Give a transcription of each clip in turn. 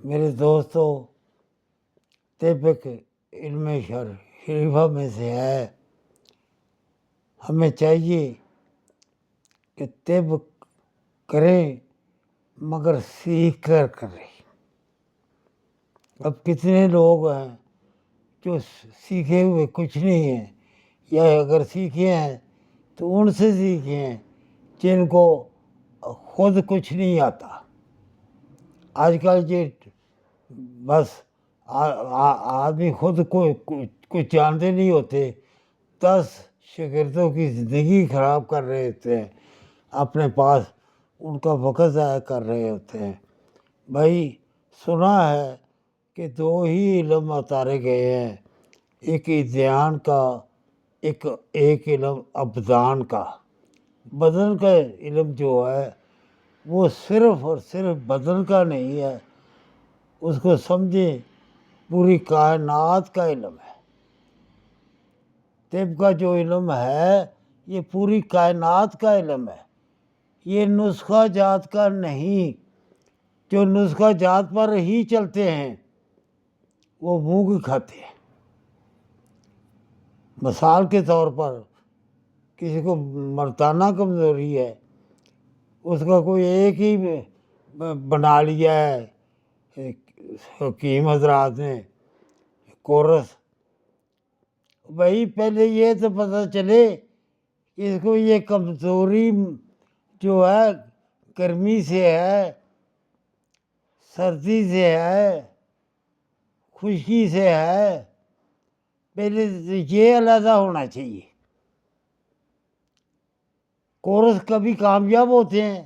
میرے دوستوں، طب ایک علم شریفہ میں سے ہے. ہمیں چاہیے کہ طب کریں مگر سیکھ کر کریں. اب کتنے لوگ ہیں جو سیکھے ہوئے کچھ نہیں ہیں، یا اگر سیکھے ہیں تو ان سے سیکھے ہیں جن کو خود کچھ نہیں آتا. آج کل یہ بس آدمی خود کو کچھ جانتے نہیں ہوتے، 10 شاگردوں کی زندگی خراب کر رہے ہوتے ہیں، اپنے پاس ان کا وقت ضائع کر رہے ہوتے ہیں. بھائی سنا ہے کہ 2 ہی علم اتارے گئے ہیں، ایک ذہان کا، ایک علم ابدان کا. بدن کا علم جو ہے وہ صرف اور صرف بدن کا نہیں ہے، اس کو سمجھیں پوری کائنات کا علم ہے. طب کا جو علم ہے یہ پوری کائنات کا علم ہے، یہ نسخہ جات کا نہیں. جو نسخہ جات پر ہی چلتے ہیں وہ منہ کی کھاتے ہیں. مثال کے طور پر کسی کو مردانہ کمزوری ہے، اس کا کوئی ایک ہی بنا لیا ہے حکیم حضرات نے کورس. بھائی پہلے یہ تو پتہ چلے اس کو یہ کمزوری جو ہے گرمی سے ہے، سردی سے ہے، خشکی سے ہے، پہلے یہ علیحدہ ہونا چاہیے. کورس کبھی کامیاب ہوتے ہیں،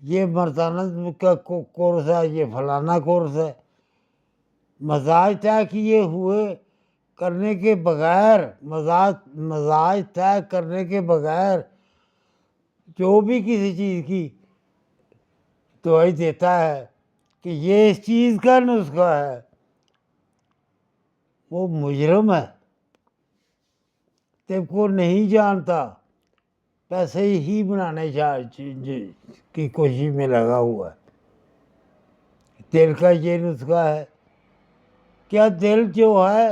یہ مردانہ کا کورس ہے، یہ فلانا کورس ہے. مزاج طے کیے ہوئے کرنے کے بغیر، مزاج طے کرنے کے بغیر جو بھی کسی چیز کی دوائی دیتا ہے کہ یہ اس چیز کا نسخہ ہے، وہ مجرم ہے. طب کو نہیں جانتا، پیسے ہی بنانے کی کوشش میں لگا ہوا ہے. دل کا یہ نسخہ ہے. کیا دل جو ہے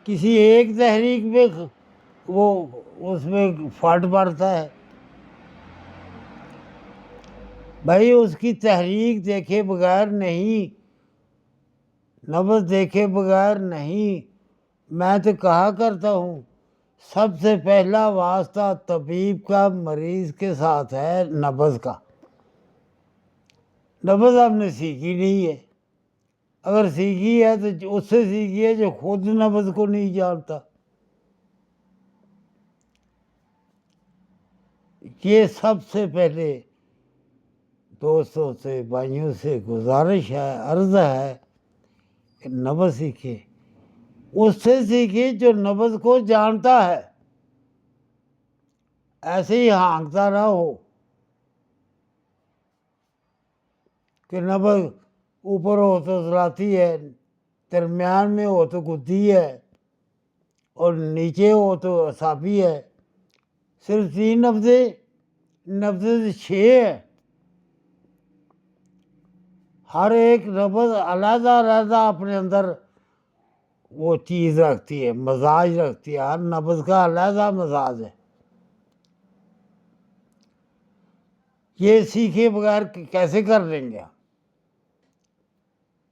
کسی ایک تحریک میں وہ اس میں فالٹ مارتا ہے؟ بھائی اس کی تحریک دیکھے بغیر نہیں، نبض دیکھے بغیر نہیں. میں تو کہا کرتا ہوں سب سے پہلا واسطہ طبیب کا مریض کے ساتھ ہے نبض کا. نبض ہم نے سیکھی نہیں ہے، اگر سیکھی ہے تو اس سے سیکھی ہے جو خود نبض کو نہیں جانتا. یہ سب سے پہلے دوستوں سے، بھائیوں سے گزارش ہے، عرض ہے کہ نبض سیکھے. اس سے سیکھے جو نبض کو جانتا ہے، ایسے ہی ہانکتا نہ ہو کہ نبض اوپر ہو تو ذراتی ہے، درمیان میں ہو تو گدی ہے، اور نیچے ہو تو اعصابی ہے. صرف 3 نبضیں 6 ہے. ہر ایک نبض علیحدہ علیحدہ اپنے اندر وہ چیز رکھتی ہے، مزاج رکھتی ہے. ہر نبض کا علیحدہ مزاج ہے. یہ سیکھے بغیر کیسے کر لیں گے؟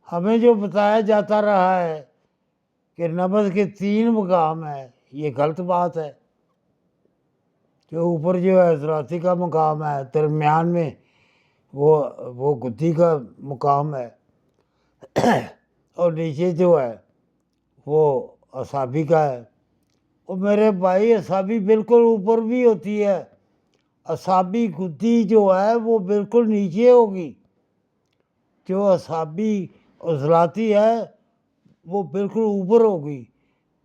ہمیں جو بتایا جاتا رہا ہے کہ نبض کے 3 مقام ہیں، یہ غلط بات ہے. کہ اوپر جو ہے ذراتی کا مقام ہے، درمیان میں وہ گدی کا مقام ہے، اور نیچے جو ہے وہ اعصابی کا ہے. اور میرے بھائی اعصابی بالکل اوپر بھی ہوتی ہے، اعصابی گدی جو ہے وہ بالکل نیچے ہوگی. جو اعصابی عضلاتی ہے وہ بالکل اوپر ہوگی،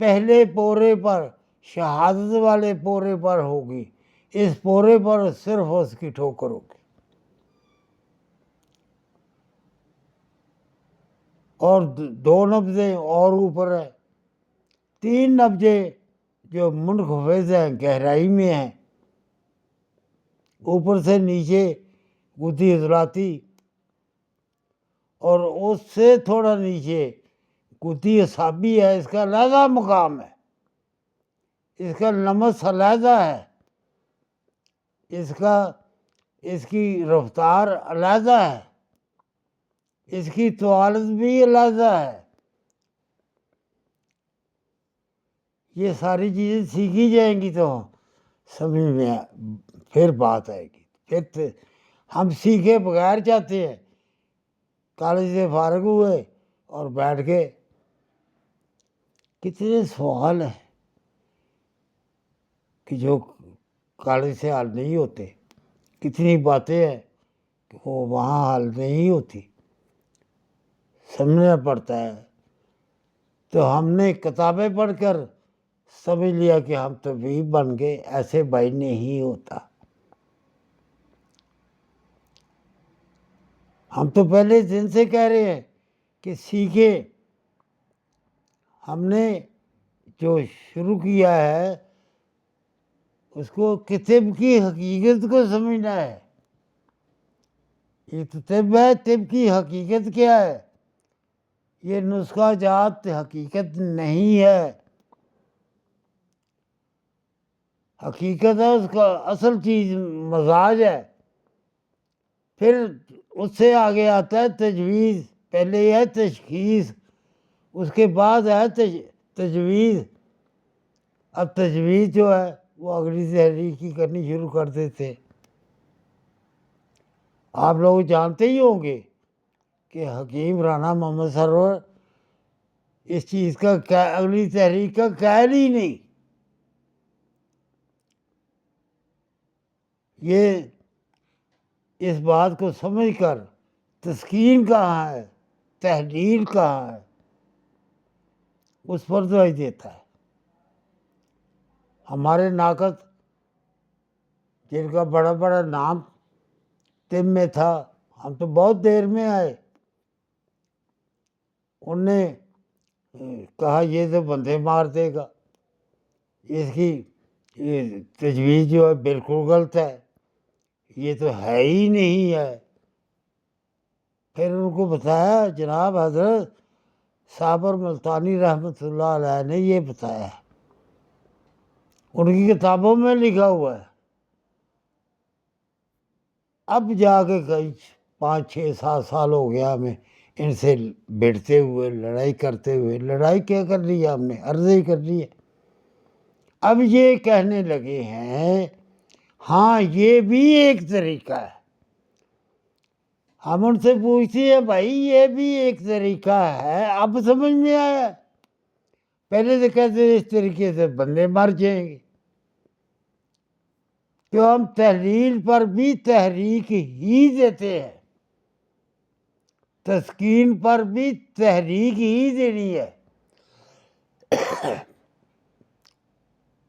پہلے پورے پر، شہادت والے پورے پر ہوگی. اس پورے پر صرف اس کی ٹھوکر ہوگی. اور 2 نبضیں اور اوپر ہیں، 3 نبضیں جو منخفض ہیں، گہرائی میں ہیں، اوپر سے نیچے گدی عضلاتی، اور اس سے تھوڑا نیچے قوتی اعصابی ہے، اس کا علیحدہ مقام ہے، اس کا نمس علیحدہ ہے، اس کی رفتار علیحدہ ہے، اس کی توالت بھی علیحدہ ہے۔ یہ ساری چیزیں سیکھی جائیں گی تو سمجھ میں پھر بات آئے گی۔ پھر ہم سیکھے بغیر چاہتے ہیں، کالج سے فارغ ہوئے اور بیٹھ کے کتنے سوال ہیں کہ جو کالج سے حل نہیں ہوتے، کتنی باتیں ہیں کہ وہ وہاں حل نہیں ہوتی، سمجھنا پڑتا ہے۔ تو ہم نے کتابیں پڑھ کر سمجھ لیا کہ ہم طبیب بن گئے، ایسے بھائی نہیں ہوتا۔ ہم تو پہلے دن سے کہہ رہے ہیں کہ سیکھے۔ ہم نے جو شروع کیا ہے اس کو طب کی حقیقت کو سمجھنا ہے۔ یہ تو طب ہے، طب کی حقیقت کیا ہے؟ یہ نسخہ جات حقیقت نہیں ہے، حقیقت ہے اس کا اصل چیز مزاج ہے۔ پھر اس سے آگے آتا ہے تجویز، پہلے یہ ہے تشخیص، اس کے بعد ہے تجویز۔ اب تجویز جو ہے وہ اگلی تحریک کی کرنی شروع کر دیتے۔ آپ لوگ جانتے ہی ہوں گے کہ حکیم رانا محمد سرور اس چیز کا اگلی تحریک کا قائل ہی نہیں۔ یہ اس بات کو سمجھ کر تسکین کہاں ہے، تحلیل کہاں ہے، اس پر دعائی دیتا ہے۔ ہمارے ناقد جن کا بڑا بڑا نام طب میں تھا، ہم تو بہت دیر میں آئے، ان نے کہا یہ تو بندے مار دے گا، اس کی یہ تجویز جو ہے بالکل غلط ہے، یہ تو ہے ہی نہیں ہے۔ پھر ان کو بتایا جناب حضرت صابر ملتانی رحمۃ اللہ علیہ نے یہ بتایا ہے، ان کی کتابوں میں لکھا ہوا ہے۔ اب جا کے کئی 5 6 7 سال ہو گیا ہمیں ان سے بھیڑتے ہوئے، لڑائی کرتے ہوئے۔ لڑائی کیا کر لی ہے ہم نے؟ عرض ہی کر لی ہے۔ اب یہ کہنے لگے ہیں ہاں یہ بھی ایک طریقہ ہے۔ ہم ان سے پوچھتے ہیں بھائی یہ بھی ایک طریقہ ہے، اب سمجھ میں آیا؟ پہلے تو کہتے ہیں اس طریقے سے بندے مر جائیں گے۔ کہ ہم تحلیل پر بھی تحریک ہی دیتے ہیں، تسکین پر بھی تحریک ہی دینی ہے،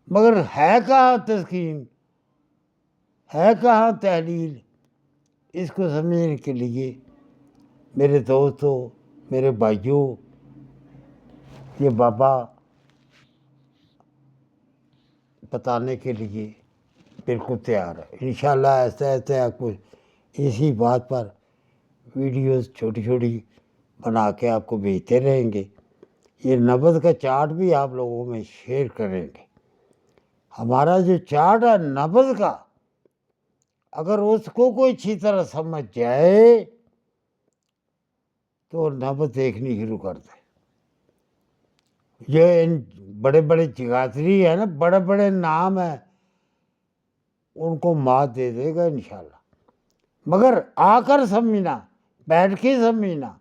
مگر ہے کہاں تسکین، ہے کہاں تحلیل؟ اس کو سمجھنے کے لیے میرے دوستوں، میرے بھائیوں، یہ بابا بتانے کے لیے بالکل تیار ہے۔ انشاءاللہ ایسا ایسا آپ کو اسی بات پر ویڈیوز چھوٹی چھوٹی بنا کے آپ کو بھیجتے رہیں گے۔ یہ نبض کا چارٹ بھی آپ لوگوں میں شیئر کریں گے۔ ہمارا جو چارٹ ہے نبض کا، اگر اس کو کوئی اچھی طرح سمجھ جائے تو نبض دیکھنی شروع کر دے۔ یہ ان بڑے بڑے جگاتری ہیں نا، بڑے بڑے نام ہیں، ان کو مات دے دے گا انشاءاللہ۔ مگر آ کر سمجھنا، بیٹھ کے سمجھنا،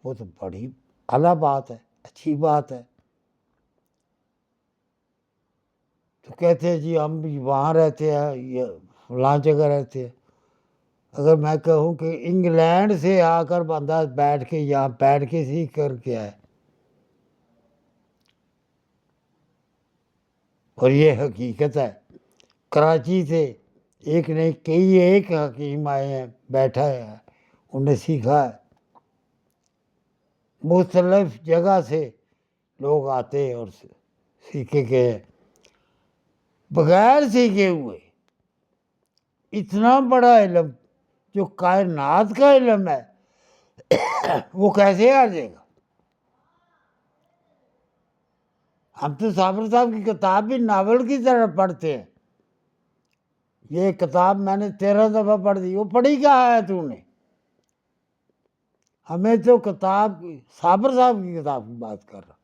وہ تو بڑی اعلیٰ بات ہے، اچھی بات ہے۔ تو کہتے ہیں جی ہم وہاں رہتے ہیں یا فلاں جگہ رہتے ہیں۔ اگر میں کہوں کہ انگلینڈ سے آ کر بندہ بیٹھ کے یہاں بیٹھ کے سیکھ کر کے آئے، اور یہ حقیقت ہے، کراچی سے ایک نہیں کئی ایک حکیم آئے ہیں، بیٹھا ہے، انہوں نے سیکھا ہے۔ مختلف جگہ سے لوگ آتے ہیں اور سیکھے گئے، بغیر سیکھے ہوئے اتنا بڑا علم جو کائنات کا علم ہے وہ کیسے آ جائے گا؟ ہم تو صابر صاحب کی کتاب بھی ناول کی طرح پڑھتے ہیں. یہ کتاب میں نے 13 دفعہ پڑھ دی. وہ پڑھی کہاں ہے تو نے؟ ہمیں تو کتاب صابر صاحب کی کتاب کی بات کر رہا.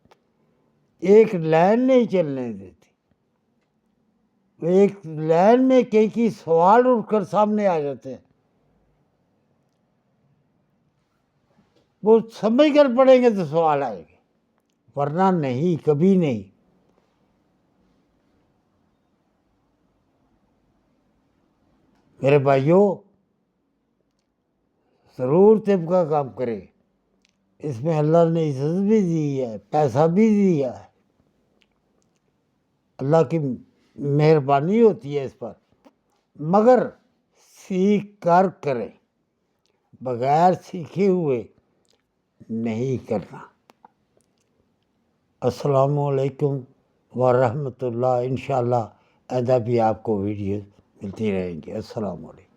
ایک لائن نہیں چلنے دیتی. ایک لائن میں کئی سوال اٹھ کر سامنے آ جاتے ہیں. وہ سمجھ کر پڑھیں گے تو سوال آئے گے، ورنہ نہیں، کبھی نہیں. میرے بھائیوں، ضرور طب کا کام کرے. اس میں اللہ نے عزت بھی دی ہے، پیسہ بھی دیا ہے. اللہ کی مہربانی ہوتی ہے اس پر، مگر سیکھ کر کریں، بغیر سیکھے ہوئے نہیں کرنا. السلام علیکم ورحمۃ اللہ. انشاءاللہ آئندہ بھی آپ کو ویڈیو ملتی رہیں گی. السلام علیکم.